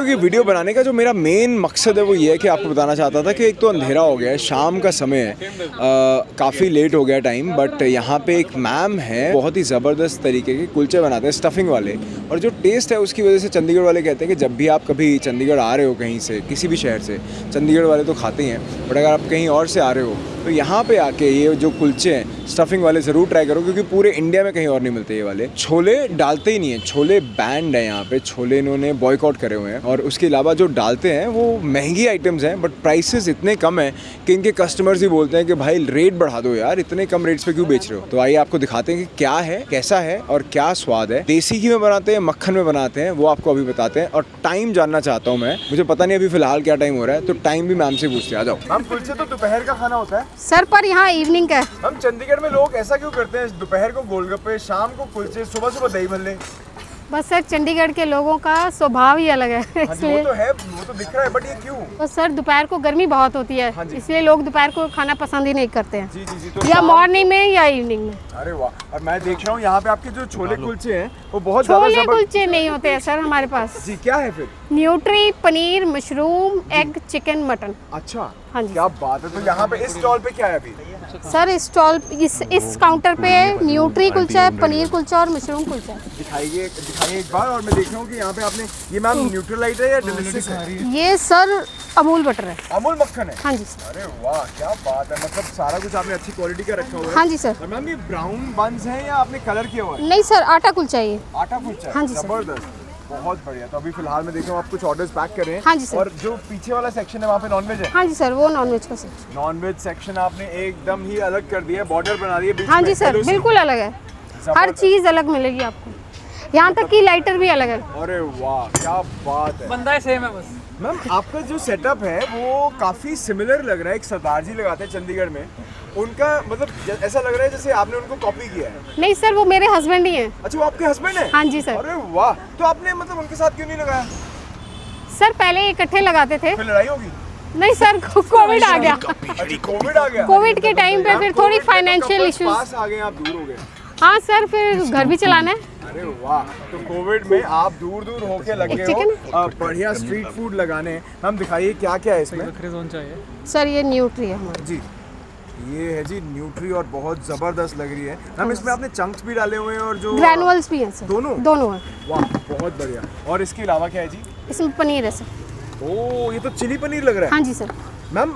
लोग ये वीडियो बनाने का जो मेरा मेन मकसद है वो ये है कि आपको बताना चाहता था कि एक तो अंधेरा हो गया है, शाम का समय है, काफ़ी लेट हो गया टाइम, बट यहाँ पे एक मैम है बहुत ही ज़बरदस्त तरीके के कुलचे बनाते हैं स्टफिंग वाले, और जो टेस्ट है उसकी वजह से चंडीगढ़ वाले कहते हैं कि जब भी आप कभी चंडीगढ़ आ रहे हो कहीं से, किसी भी शहर से, चंडीगढ़ वाले तो खाते ही हैं, बट अगर आप कहीं और से आ रहे हो तो यहाँ पे आके ये जो कुलचे हैं स्टफिंग वाले ज़रूर ट्राई करो, क्योंकि पूरे इंडिया में कहीं और नहीं मिलते ये वाले। छोले डालते ही नहीं है, छोले बैंड है यहाँ पे, छोले इन्होंने बॉयकॉट करे हुए हैं, और उसके अलावा जो डालते हैं वो महंगी आइटम्स हैं, बट प्राइसेस इतने कम हैं कि इनके कस्टमर्स ही बोलते हैं कि भाई रेट बढ़ा दो यार, इतने कम रेट्स पे क्यों बेच रहे हो। तो आइए आपको दिखाते हैं कि क्या है, कैसा है और क्या स्वाद है। देसी घी में बनाते हैं, मक्खन में बनाते हैं, वो आपको अभी बताते हैं। और टाइम जानना चाहता हूँ मैं, मुझे पता नहीं अभी फिलहाल क्या टाइम हो रहा है, तो टाइम भी मैम से पूछते हैं। आ जाओ मैम। कुलचे तो दोपहर का खाना होता है सर, पर यहाँ इवनिंग का है। हम चंडीगढ़ में लोग ऐसा क्यों करते हैं, दोपहर को गोलगप्पे, शाम को कुलचे, सुबह सुबह दही भल्ले? बस सर, चंडीगढ़ के लोगों का स्वभाव ही अलग है, इसलिए। वो तो है, वो तो दिख रहा है, बट ये क्यों? तो सर दोपहर को गर्मी बहुत होती है, इसलिए लोग दोपहर को खाना पसंद ही नहीं करते हैं। जी जी जी। तो या मॉर्निंग में या इवनिंग में। अरे वाह, और मैं देख रहा हूँ यहाँ पे आपके जो छोले कुलचे हैं वो बहुत छोले कुलचे नहीं होते हैं सर हमारे पास। जी, क्या है फिर? Nutri, paneer, mushroom, egg, chicken, mutton. अच्छा, हाँ जी। क्या बात है। तो यहाँ पे इस स्टॉल पे क्या है अभी? सर इस काउंटर पे न्यूट्री कुलचा है, पनीर कुलचा और मशरूम कुलचा है। दिखाइए एक बार। और मैं देख रहा हूँ कि यहाँ पे आपने ये मैम न्यूट्रलाइट है या डिलीशियस है? ये सर अमूल बटर है। अमूल मक्खन है? हाँ जी सर। अरे वाह, क्या बात है, मतलब सारा कुछ आपने अच्छी क्वालिटी का रखा हुआ है। हाँ जी सर। और मैम ये ब्राउन बन्स हैं या आपने कलर किया हुआ है? नहीं सर, आटा कुलचा है ये। आटा कुलचा? हाँ जी सर। जबरदस्त, बहुत बढ़िया। तो अभी फिलहाल मैं देख रहा हूँ आप कुछ ऑर्डर्स पैक कर रहे हैं। हाँ जी सर। और जो पीछे वाला सेक्शन है वहाँ पे नॉनवेज है? हाँ जी सर, वो नॉनवेज का सेक्शन। नॉनवेज सेक्शन आपने एकदम ही अलग कर दिया है, बॉर्डर बना दिया बीच में। हाँ जी सर, बिल्कुल अलग है, हर चीज़ अलग मिलेगी आपको, यहाँ तक कि लाइटर भी अलग है। अरे वाह, क्या बात है। बंदा सेम है बस। मैम आपका जो सेटअप है वो काफ़ी सिमिलर लग रहा है, एक सरदार जी लगाते हैं चंडीगढ़ में, उनका मतलब ऐसा लग रहा है जैसे आपने उनको कॉपी किया है। नहीं सर, वो मेरे हस्बैंड ही हैं। अच्छा, वो आपके हस्बैंड हैं? हाँ जी सर। अरे वाह, तो आपने मतलब उनके साथ क्यों नहीं लगाया? सर पहले इकट्ठे लगाते थे। फिर लड़ाई होगी? नहीं सर, कोविड आ गया। अच्छा, कोविड आ गया? कोविड के टाइम पे फिर थोड़ी फाइनेंशियल इश्यूज। पास आ गए, आप दूर हो गए। हाँ सर, फिर घर भी चलाना है। अरे वाह, तो कोविड में आप दूर दूर होके लगे हो बढ़िया स्ट्रीट फूड लगाने। हम दिखाइए क्या क्या है इसमें। सर ये न्यूट्री है हमारी। जी, ये है जी न्यूट्री, और बहुत ज़बरदस्त लग रही है। हम इसमें आपने चंक्स भी डाले हुए हैं और जो ग्रैनुअल्स भी हैं सर। दोनों हैं। वाह, बहुत बढ़िया। और इसके अलावा क्या है जी? इसमें पनीर है सर। ओह, ये तो चिली पनीर लग रहा है। हाँ जी सर। मैम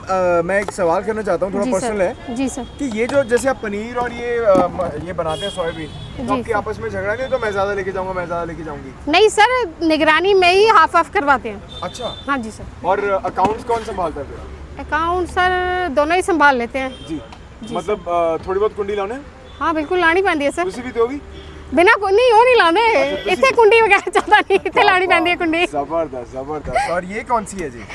मैं एक सवाल करना चाहता हूँ, थोड़ा पर्सनल है। जी सर। कि ये जो जैसे आप पनीर और ये बनाते हैं सोयाबीन, तो आपके आपस में झगड़ा नहीं तो मैं ज़्यादा लेके जाऊँगा, मैं ज़्यादा लेके जाऊँगी? नहीं सर, निगरानी में ही हाफ हाफ करवाते हैं। अच्छा। हाँ जी सर। और अकाउंट्स कौन संभालता है फिर? अकाउंट सर दोनों ही संभाल लेते हैं। जी, मतलब थोड़ी बहुत कुंडी लाने? हाँ बिल्कुल, लानी पैंदी है सर। ਤੁਸੀਂ ਵੀ ਦੋਗੀ? बिना नहीं हो नहीं लाने, इतने कुंडी वगैरह चलता नहीं, इतने लानी पैंदी है कुंडी। जबरदस्त जबरदस्त। और ये कौन सी है जी?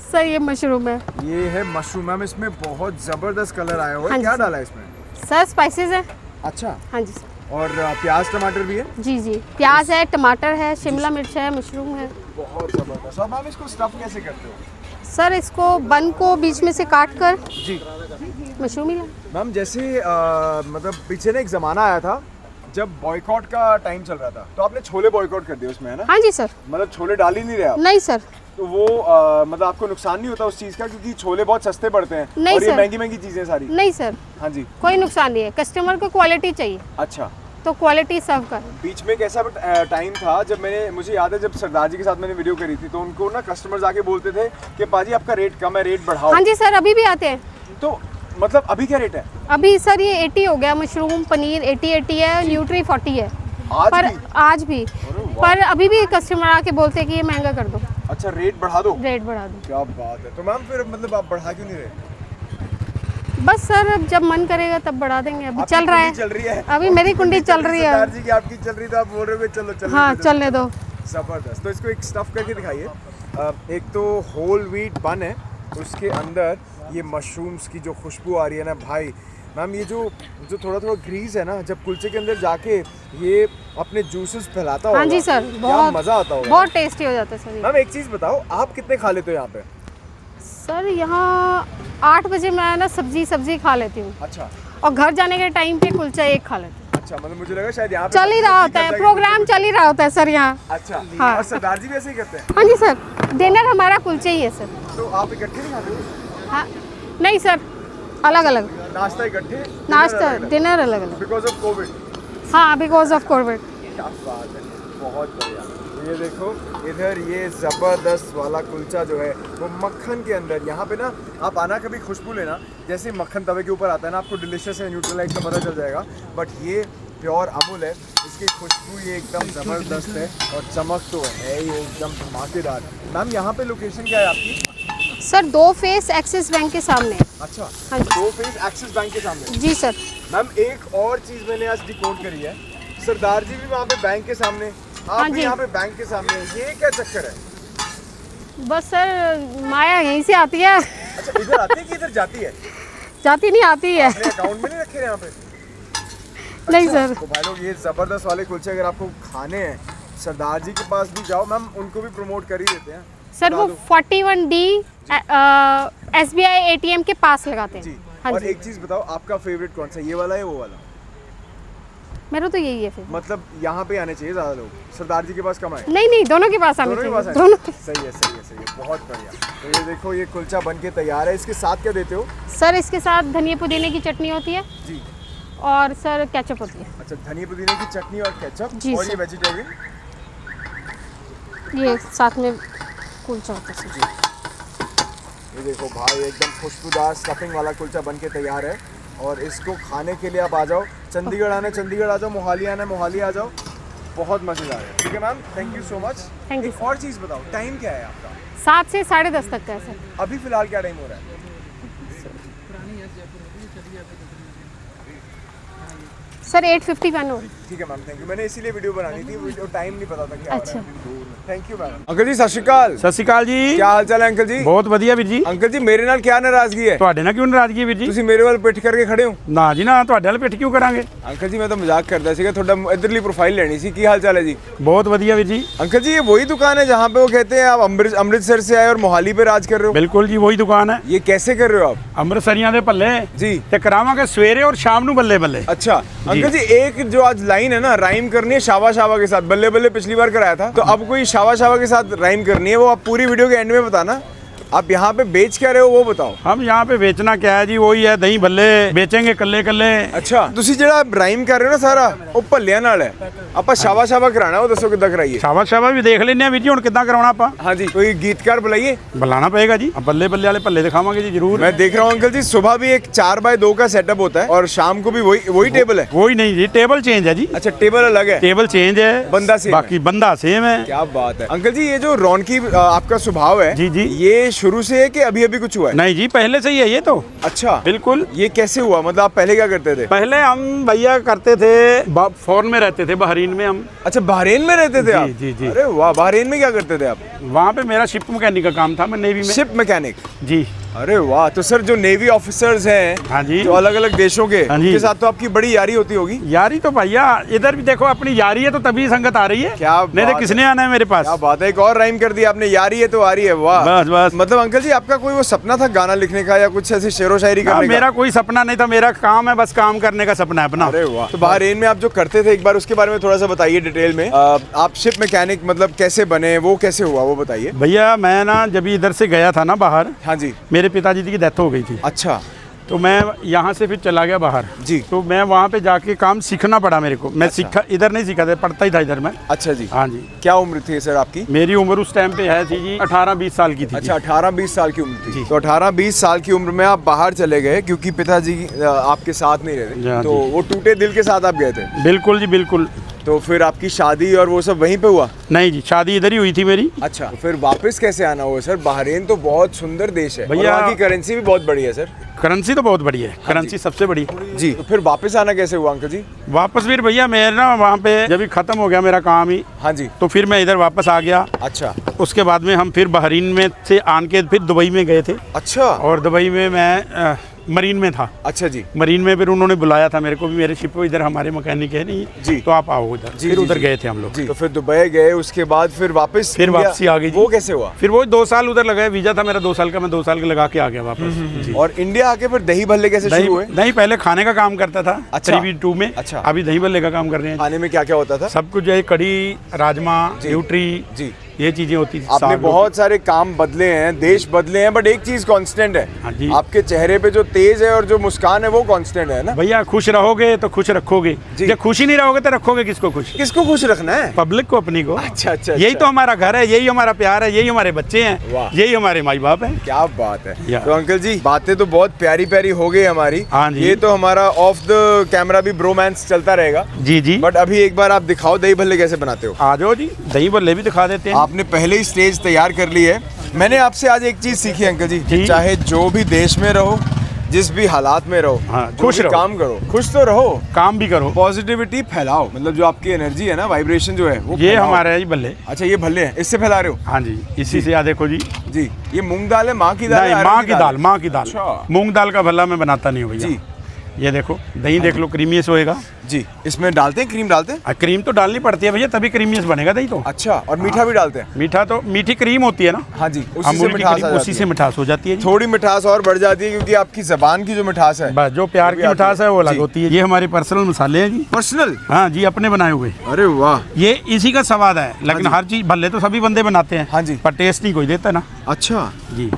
सर ये मशरूम है। ये है मशरूम। मैम इसमें बहुत जबरदस्त कलर आया हुआ है, क्या डाला है इसमें? सर स्पाइसेस है। अच्छा। हाँ जी सर। और प्याज टमाटर भी है? जी जी, प्याज है, टमाटर है, शिमला मिर्च है, मशरूम है। बहुत जबरदस्त। और मैम इसको स्टफ कैसे करते हो? सर इसको बन को बीच में से काट कर जी मशरूम ही। मैम जैसे मतलब पीछे ना एक ज़माना आया था जब बॉयकॉट का टाइम चल रहा था, तो आपने छोले बॉयकॉट कर दिए उसमें, है ना? हाँ जी सर। मतलब छोले डाल ही नहीं रहे आप? नहीं सर। तो वो मतलब आपको नुकसान नहीं होता उस चीज़ का, क्योंकि छोले बहुत सस्ते पड़ते हैं? नहीं और ये सर, महंगी महंगी चीज़ें सारी? नहीं सर। हाँ जी। कोई नुकसान नहीं है, कस्टमर को क्वालिटी चाहिए। अच्छा, तो क्वालिटी सर्व कर। बीच में एक ऐसा टाइम था जब मुझे याद है जब सरदार जी के साथ मैंने वीडियो करी थी, तो उनको ना कस्टमर्स आके बोलते थे कि पाजी आपका रेट कम है, रेट बढ़ाओ। हाँ जी सर, अभी भी आते हैं। तो मतलब अभी क्या रेट है? अभी सर ये 80 हो गया, मशरूम पनीर 80 है, न्यूट्री 40 है। आज भी पर अभी भी कस्टमर आके बोलते हैं कि ये महंगा कर दो। अच्छा, रेट बढ़ा दो? रेट बढ़ा दो। क्या बात है। तो मैम फिर मतलब आप बढ़ा क्यों नहीं रहे? बस सर, अब जब मन करेगा तब बढ़ा देंगे, अभी चल रहा है। चल रही है अभी मेरी कुंडी चल रही है। सरदार जी की आपकी चल रही है, तो आप बोल रहे हो चलो चलो। हाँ चलने दो। जबरदस्त। तो इसको एक स्टफ करके दिखाइए। एक तो होल व्हीट बन है, उसके अंदर ये मशरूम्स की जो खुशबू आ रही है ना भाई। मैम ये जो थोड़ा थोड़ा ग्रीस है ना, जब कुलचे के अंदर जाके ये अपने जूसेस फैलाता होगा। हाँ जी सर, बहुत मज़ा आता होगा, बहुत टेस्टी हो जाता है सर। मैम एक चीज़ बताओ, आप कितने खा लेते हो यहाँ पे? सर यहाँ 8 बजे मैं ना सब्जी खा लेती हूँ। अच्छा। और घर जाने के टाइम पे कुलचा एक खा लेती हूँ। अच्छा, मतलब मुझे लगा शायद यहाँ पे चल ही रहा होता है, प्रोग्राम चल ही रहा होता है सर यहाँ। अच्छा हाँ। और सरदार जी भी ऐसे ही करते हैं? हाँ जी सर, डिनर हमारा कुलचे ही है सर। तो आप इकट्ठे नहीं खाते हो? हाँ नहीं सर, अलग अलग नाश्ता इकट्ठे, नाश्ता, डिनर अलग अलग। Because of Covid? हाँ, बिकॉज ऑफ कोविड। क्या बात है, बहुत बढ़िया। तो ये देखो इधर ये ज़बरदस्त वाला कुलचा जो है वो मक्खन के अंदर, यहाँ पे ना आप आना कभी खुशबू लेना, जैसे मक्खन तवे के ऊपर आता है ना आपको डिलीशियस है न्यूट्रलाइज का पता चल जाएगा, बट ये प्योर अमूल है, इसकी खुशबू ये एकदम ज़बरदस्त है और चमक तो है ही एकदम धमाकेदार। मैम यहाँ पे लोकेशन क्या है आपकी? सर 2 फेस एक्सिस बैंक के सामने। अच्छा, हाँ जी। 2 फेस एक्सिस बैंक के सामने। जी सर। मैम एक और चीज़ मैंने आज डिकोड करी है, सरदार जी भी वहाँ पे बैंक के सामने, आप हाँ भी जी। यहाँ पे बैंक के सामने, ये क्या चक्कर है? बस सर माया यहीं से आती है। अच्छा, इधर आती है कि इधर जाती है? जाती नहीं, आती है। अपने अकाउंट में नहीं रखे हैं यहाँ पे? नहीं अच्छा, सर। तो भाई लोग ये ज़बरदस्त वाले कुलचे अगर आपको खाने हैं सरदार जी के पास भी जाओ, मैम उनको भी प्रमोट कर ही देते हैं सर वो 41D SBI ATM के पास लगाते हैं। जी। हाँ और जी। एक चीज़ बताओ, आपका फेवरेट कौन सा, ये वाला है वो वाला? मेरा तो यही है फिर। मतलब यहाँ पे आने चाहिए ज़्यादा लोग, सरदार जी के पास कम आए? नहीं, दोनों के पास आने दोनों के पास चाहिए, आए? दोनों। सही है, सही है, सही है, बहुत बढ़िया। तो ये देखो ये कुलचा बन के तैयार है, इसके साथ क्या देते हो? सर इसके साथ धनिया पुदीने की चटनी होती है जी। और सर केचप होती है। अच्छा, धनिया पुदीने की चटनी और केचप, जी और ये सर। वेजिटेरियन? ये साथ में कुलचा होता है सर। ये देखो भाई एकदम खुशबूदार स्टफिंग वाला कुलचा बन के तैयार है, और इसको खाने के लिए आप आ जाओ, चंडीगढ़ आना है चंडीगढ़ आ जाओ, मोहाली आना है मोहाली आ जाओ, बहुत मज़ेदार है। ठीक है ma'am, thank you so much. Thank you, एक और चीज़ बताओ, टाइम क्या है आपका? 7 से 10:30 तक का है सर। अभी फ़िलहाल क्या टाइम हो रहा है? सर 8:51 हो। ठीक है मैम, थैंक यू। मैंने इसीलिए वीडियो बनानी थी, वीडियो टाइम नहीं पता था क्या हो रहा अच्छा। है। Thank you ma'am. अंकल जी सत श्री अकाल। ਸਤਿ ਸ਼੍ਰੀ ਅਕਾਲ ਜੀ। क्या हाल चाल है अंकल जी? ਬਹੁਤ ਵਧੀਆ ਵੀਰ ਜੀ। अंकल जी मेरे नाल क्या नाराज़गी है? ਤੁਹਾਡੇ ਨਾਲ ਕਿਉਂ ਨਾਰਾਜ਼ਗੀ ਵੀਰ ਜੀ? ਤੁਸੀਂ ਮੇਰੇ ਵੱਲ ਪਿੱਠ ਕਰਕੇ ਖੜੇ ਹੋ। ਨਾ ਜੀ ਨਾ, ਤੁਹਾਡੇ ਨਾਲ ਪਿੱਠ ਕਿਉਂ ਕਰਾਂਗੇ? अंकल जी मैं तो मजाक करता ਸੀਗਾ, ਤੁਹਾਡਾ इधरली प्रोफाइल लेनी सी। की हाल चाल है जी? ਬਹੁਤ ਵਧੀਆ ਵੀਰ ਜੀ। अंकल जी ये वही दुकान है जहाँ पे वो कहते हैं आप अमृतसर से आए और मोहाली पे राज कर रहे हो? ਬਿਲਕੁਲ ਜੀ ਵਹੀ ਦੁਕਾਨ ਹੈ। ये कैसे कर रहे हो आप? ਅੰਮ੍ਰਿਤਸਰੀਆਂ ਦੇ ਭੱਲੇ जी। ਤੇ ਕਰਾਵਾਂਗੇ ਸਵੇਰੇ ਔਰ ਸ਼ਾਮ ਨੂੰ ਬੱਲੇ ਬੱਲੇ। अच्छा अंकल जी एक जो आज लाइन है ना, राइम करनी है शावा शावा के साथ, बल्ले बल्ले पिछली बार कराया था, तो अब कोई शावा शावा के साथ राइम करनी है, वो आप पूरी वीडियो के एंड में बताना। आप यहाँ पे बेच क्या रहे हो वो बताओ। हम यहाँ पे बेचना क्या है जी, वही है दही भੱਲੇ बेचेंगे ਕੱਲੇ ਕੱਲੇ। अच्छा ਤੁਸੀਂ ਜਿਹੜਾ ਰਾਈਮ ਕਰ ਰਹੇ ਹੋ ਨਾ ਸਾਰਾ ਉਹ ਭੱਲਿਆਂ ਨਾਲ ਹੈ, ਆਪਾਂ ਸ਼ਾਵਾ ਸ਼ਾਵਾ ਕਰਾਣਾ, ਉਹ ਦੱਸੋ ਕਿੱਦਾਂ ਕਰਾਈਏ? ਸ਼ਾਬਾਸ਼ ਸ਼ਾਬਾਸ਼ ਵੀ ਦੇਖ ਲੈਂਦੇ ਆ ਵੀਰ ਜੀ ਹੁਣ ਕਿੱਦਾਂ ਕਰਾਉਣਾ ਆਪਾਂ। हाँ जी, कोई गीतकार बुलाइए। बुलाना पड़ेगा जी, अब ਬੱਲੇ ਬੱਲੇ वाले ਭੱਲੇ दिखावांगे जी जरूर। मैं देख रहा हूँ अंकल जी सुबह भी एक 4x2 का सेटअप होता है और शाम को भी वही टेबल है। वही नहीं जी, टेबल चेंज है जी। अच्छा टेबल अलग है, टेबल चेंज है, बंदा सेम है। बाकी बंदा सेम है। क्या बात है अंकल जी। ये जो रौनकी आपका स्वभाव है जी, जी। ये शुरू से है कि अभी अभी कुछ हुआ है? नहीं जी, पहले से ही है ये तो। अच्छा बिल्कुल। ये कैसे हुआ, मतलब आप पहले क्या करते थे? पहले हम भैया करते थे, फॉरेन में रहते थे, बहरीन में हम। अच्छा बहरेन में रहते थे जी, आप? जी, जी। अरे वाह, बहरेन में क्या करते थे आप? वहाँ पे मेरा शिप मैकेनिक का काम था, मैं नेवी में। Ship mechanic? जी। अरे वाह, तो सर जो नेवी ऑफिसर्स हैं हाँ जी। जो अलग अलग देशों के, हाँ जी। उनके साथ तो आपकी बड़ी यारी होती होगी? यारी तो भैया इधर भी देखो, अपनी यारी है तो तभी संगत आ रही है। क्या नहीं बात तो किसने आना है मेरे पास? क्या बात है, एक और राइम कर दिया आपने, यारी है तो आ रही है। वाह, बस बस। मतलब अंकल जी आपका कोई वो सपना था गाना लिखने का या कुछ ऐसी शेरो शायरी हाँ, करने का? मेरा कोई सपना नहीं था, मेरा काम है, बस काम करने का सपना है अपना। अरे वाह। तो बहरेन में आप जो करते थे एक बार उसके बारे में थोड़ा सा बताइए डिटेल में। आप शिप मैकेनिक मतलब कैसे बने, वो कैसे हुआ वो बताइए। भैया मैं ना जब इधर से गया था ना बाहर, हाँ जी। मेरे पिताजी की डेथ हो गई थी, अच्छा तो मैं यहाँ से फिर चला गया बाहर जी। तो मैं वहाँ पे जाके काम सीखना पड़ा मेरे को। मैं अच्छा। सीखा, इधर नहीं सीखा था, पढ़ता ही था इधर मैं। अच्छा जी। हाँ जी। क्या उम्र थी सर आपकी? मेरी उम्र उस टाइम पे है थी जी 18-20 साल की थी। अच्छा 18-20 साल की उम्र थी। जी। तो 18-20 साल की उम्र में आप बाहर चले गए क्योंकि पिताजी आपके साथ नहीं रहे, हाँ तो जी। वो टूटे दिल के साथ आप गए थे? बिल्कुल जी बिल्कुल। तो फिर आपकी शादी और वो सब वहीं पे हुआ? नहीं जी, शादी इधर ही हुई थी मेरी। अच्छा, तो फिर वापस कैसे आना हुआ सर? बहरेन तो बहुत सुंदर देश है भैया- और वहाँ की करेंसी भी बहुत बड़ी है सर। करेंसी तो बहुत बड़ी है, करेंसी सबसे बड़ी। जी। तो फिर वापस आना कैसे हुआ अंकल जी? वापस फिर भैया मेरा ना वहाँ पे जब ही खत्म हो गया मेरा काम ही, हाँ जी। तो फिर मैं इधर वापस आ गया। अच्छा उसके बाद में हम फिर बहरीन में से आन के फिर दुबई में गए थे, अच्छा। और दुबई में मैं मरीन में था। अच्छा जी मरीन में फिर उन्होंने बुलाया था मेरे को भी, मेरे शिप पे इधर हमारे मैकेनिक है नहीं जी। तो आप आओ उधर, जी, फिर जी, उधर जी। गए थे हम लोग। जी तो फिर दुबई गए, उसके बाद फिर वापस फिर इंडिया- वापसी आ गई जी। वो कैसे हुआ? फिर वो 2 साल उधर लगाया, वीजा था मेरा 2 साल का, मैं 2 साल का लगा के आ गया वापस जी। और इंडिया आके फिर दही भल्ले कैसे शुरू हुए? नहीं पहले खाने का काम करता था अच्छा। 3v2 में। अच्छा। अभी दही भल्ले का काम कर रहे हैं। खाने में क्या क्या होता था? सब कुछ जो है कढ़ी, राजमा, न्यूट्री, जी ये चीजें होती थी। आपने साग बहुत सारे काम बदले हैं, देश बदले हैं, बट एक चीज कांस्टेंट हाँ है, जी। आपके चेहरे पे जो तेज है और जो मुस्कान है वो कांस्टेंट है ना? भैया खुश रहोगे तो खुश रखोगे, जी। जब खुश ही नहीं रहोगे तो रखोगे किसको खुश? किसको खुश रखना है? पब्लिक को, अपनी को। अच्छा अच्छा यही अच्छा। तो हमारा घर है, यही हमारा प्यार है, यही हमारे बच्चे हैं, वाह। यही हमारे माई बाप हैं। क्या बात है। या। तो अंकल जी बातें तो बहुत प्यारी प्यारी हो गई हमारी, हाँ जी। ये तो हमारा ऑफ द कैमरा भी ब्रोमांस चलता रहेगा, जी जी। बट अभी एक बार आप दिखाओ दही भल्ले कैसे बनाते हो। आ जाओ जी, दही भल्ले भी दिखा देते हैं। आपने पहले ही स्टेज तैयार कर ली है। मैंने आपसे आज एक चीज सीखी अंकल जी, जी। चाहे जो भी देश में रहो, जिस भी हालात में रहो, हाँ, जो खुश भी रहो। काम करो, खुश तो रहो, काम भी करो। पॉजिटिविटी फैलाओ, मतलब जो आपकी एनर्जी है ना, वाइब्रेशन जो है वो ये फैलाओ। हमारा है जी भल्ले। अच्छा ये भल्ले हैं, इससे फैला रहे हो? हाँ जी, इसी से आ देखो जी। जी ये मूंग दाल है, माँ की दाल है, नहीं, अरहर माँ की दाल, है? माँ की दाल। अच्छा। मूंग दाल का भल्ला मैं बनाता नहीं हूँ भैया। जी। ये देखो दही देख लो, क्रीमियस होएगा। जी इसमें डालते हैं, क्रीम डालते हैं? क्रीम तो डालनी पड़ती है भैया, तभी क्रीमियस बनेगा दही तो। अच्छा और मीठा भी डालते हैं? मीठा तो मीठी क्रीम होती है ना, हाँ जी, उसी से अमूल की मिठास आ क्रीम, जाती उसी है। से मिठास हो जाती है जी। थोड़ी मिठास और बढ़ जाती है क्योंकि आपकी जबान की जो मिठास है, बस जो प्यार वो भी की आती मिठास है वो अलग जी। होती है। ये हमारे पर्सनल मसाले हैं जी। पर्सनल? हाँ जी, अपने बनाए हुए। अरे वाह। ये इसी का स्वाद है, लेकिन जी। हर चीज भल्ले तो सभी बंदे बनाते हैं। हाँ जी। पर टेस्ट नहीं कोई देता ना अच्छा जी।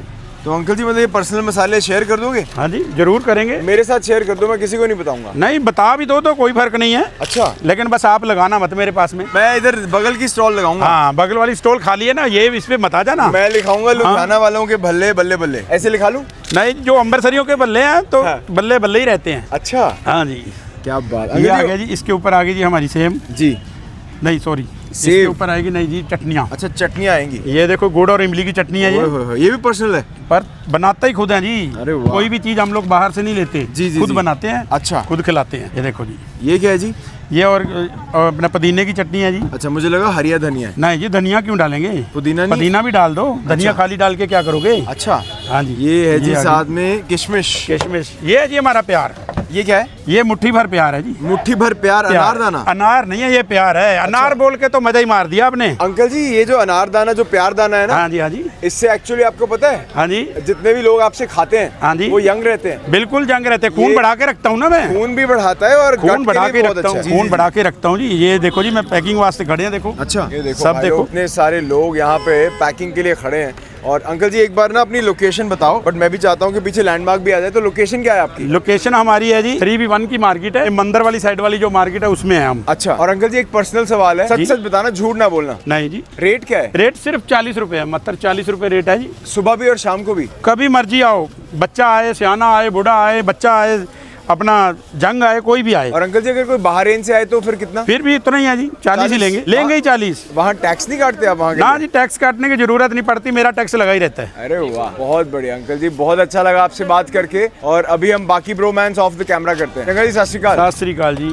तो अंकल जी मतलब ये पर्सनल मसाले शेयर कर दोगे? हाँ जी जरूर करेंगे। मेरे साथ शेयर कर दो, मैं किसी को नहीं बताऊंगा। नहीं बता भी दो तो कोई फर्क नहीं है, अच्छा लेकिन बस आप लगाना मत मेरे पास में। मैं इधर बगल की स्टॉल लगाऊंगा। हाँ बगल वाली स्टॉल खाली है ना, ये इस पे मत आ जाना। मैं लिखाऊंगा लुधियाना वालों के भल्ले बल्ले बल्ले, ऐसे लिखा लूं? नहीं, जो अम्बरसरियों के बल्ले हैं तो हाँ। बल्ले बल्ले ही रहते हैं। अच्छा हाँ जी। क्या बात। ये आ गया जी, इसके ऊपर आ गई जी हमारी सेम, जी नहीं सॉरी, इसके सेब। ऊपर आएगी नहीं जी चटनियाँ। अच्छा चटनियाँ आएंगी। ये देखो गुड़ और इमली की चटनी है ओए ये, होए होए, ये भी पर्सनल है? पर बनाते ही खुद हैं जी। अरे वाह। कोई भी चीज हम लोग बाहर से नहीं लेते, जी, जी, खुद जी। बनाते हैं। अच्छा। खुद खिलाते हैं। ये देखो जी, ये क्या है जी? ये और अपना पुदीने की चटनी है जी। अच्छा मुझे लगा हरिया धनिया है। नहीं जी, धनिया क्यों डालेंगे? पुदीना नहीं? पुदीना भी डाल दो, धनिया खाली डाल के क्या करोगे? अच्छा हाँ जी। ये है जी आ गई साथ में किशमिश। किशमिश। ये है जी हमारा प्यार, ये क्या है? ये मुट्ठी भर प्यार है जी। मुट्ठी भर प्यार, प्यार। अनारदाना? अनार नहीं है, ये प्यार है। अनार बोल के तो मजा ही मार दिया आपने। अंकल जी ये जो अनारदाना, जो प्यार दाना है ना, हाँ जी, हाँ जी, इससे एक्चुअली आपको पता है हाँ जी, जितने भी लोग आपसे खाते हैं, हाँ जी, वो यंग रहते हैं। बिल्कुल जंग रहते हैं। खून ये- बढ़ा के रखता हूँ ना मैं, खून भी बढ़ाता है और खून बढ़ा के बहुत रखता अच्छा हूँ, है। खून बढ़ा के रखता हूँ जी। ये देखो जी, मैं पैकिंग वास्ते खड़े हैं देखो। अच्छा ये देखो सब भाई देखो। लोग, इतने सारे लोग यहाँ पे पैकिंग के लिए खड़े हैं। और अंकल जी एक बार ना अपनी लोकेशन बताओ, बट मैं भी चाहता हूँ कि पीछे लैंडमार्क भी आ जाए। तो लोकेशन क्या है आपकी? लोकेशन हमारी है जी 3v1 की मार्केट है, मंदिर वाली साइड वाली जो मार्केट है उसमें है हम। अच्छा और अंकल जी एक पर्सनल सवाल है, सच जी। सच बताना, झूठ ना बोलना। नहीं जी, रेट क्या है? रेट सिर्फ 40 रुपए है, मात्र 40 रुपए रेट है जी। सुबह भी और शाम को भी? कभी मर्जी आओ, बच्चा आए, सियाना आए, बूढ़ा आए, बच्चा आए, अपना जंग आए, कोई भी आए। और अंकल जी अगर कोई बाहर रेंज से आए तो फिर कितना? फिर भी इतना ही है जी, 40 ही लेंगे ही 40। वहाँ टैक्स नहीं काटते आप वहाँ के? ना जी, टैक्स काटने की जरूरत नहीं पड़ती, मेरा टैक्स लगा ही रहता है। अरे वाह, बहुत बढ़िया अंकल जी, बहुत अच्छा लगा आपसे बात करके। और अभी हम बाकी ब्रोमांस ऑफ द कैमरा करते हैं। अंकल जी सत श्री अकाल। सत श्री अकाल जी।